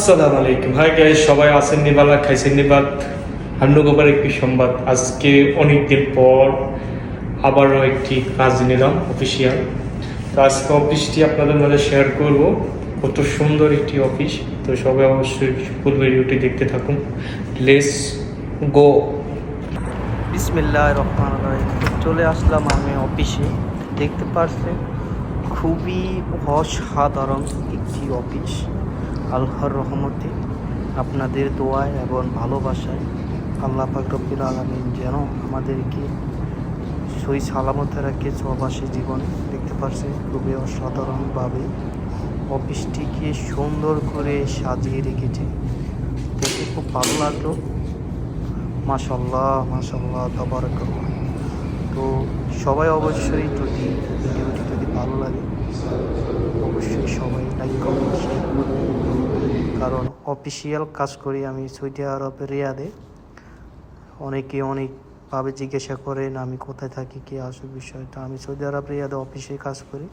আসসালামু আলাইকুম। Hi guys, সবাই আছেন নিবালা খাইছেন নিবাদ হান্ডুগোবার একটি সংবাদ। আজকে অনেকদিন পর আবারও একটি কাজ নিলাম অফিসিয়াল। তো আজকে অফিসটি আপনাদের মাঝে শেয়ার করব। কত সুন্দর একটি অফিস। তো সবাই অবশ্যই ফুল ভিডিওটি দেখতে থাকুন। Let's go. বিসমিল্লাহির রহমানির রহিম। চলে আসলাম আমি অফিসে। দেখতে পাচ্ছেন খুবই অসাধারণ একটি অফিস। আল্লাহর রহমতে, আপনাদের দোয়ায় এবং ভালোবাসায় আল্লাহ পাক রব্বুল আলামিন যেন আমাদেরকে সই সালামতে রাখে প্রবাসী জীবনে। দেখতে পাচ্ছেন খুবই অসাধারণভাবে অফিসটিকে সুন্দর করে সাজিয়ে রেখেছে। দেখে খুব ভালো লাগলো। মাশাল্লাহ মাশাল্লাহ তাবারাকাল্লাহ। তো সবাই অবশ্যই ভিডিওটি যদি ভালো লাগে অবশ্যই সবাই লাইক কমেন্ট শেয়ার করবেন। কারণ অফিসিয়াল কাজ করি আমি সৌদি আরবের রিয়াদে। অনেকে অনেকভাবে জিজ্ঞাসা করেন আমি কোথায় থাকি, কী আসল বিষয়টা। আমি সৌদি আরব রিয়াদে অফিসে কাজ করি।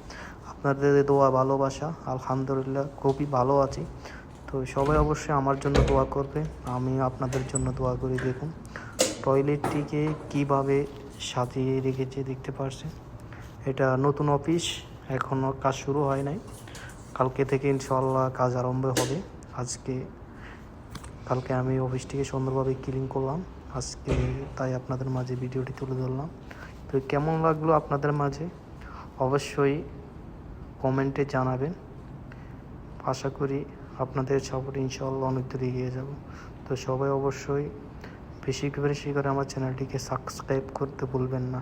আপনাদের দোয়া ভালোবাসা আলহামদুলিল্লাহ খুবই ভালো আছি। তো সবাই অবশ্যই আমার জন্য দোয়া করবে, আমি আপনাদের জন্য দোয়া করি। দেখুন টয়লেটটিকে কিভাবে সাজিয়ে রেখেছে দেখতে পাচ্ছেন। এটা নতুন অফিস, এখনও কাজ শুরু হয় নাই। কালকে থেকে ইনশাআল্লাহ কাজ আরম্ভ হবে। কালকে আমি অফিসটিকে সুন্দরভাবে ক্লিন করলাম আজকে, তাই আপনাদের মাঝে ভিডিওটি তুলে ধরলাম। তো কেমন লাগলো আপনাদের মাঝে অবশ্যই কমেন্টে জানাবেন। আশা করি আপনাদের সাপোর্ট ইনশাআল্লাহ অনেক দূর এগিয়ে যাব। তো সবাই অবশ্যই বেশি করে আমার চ্যানেলটিকে সাবস্ক্রাইব করতে ভুলবেন না।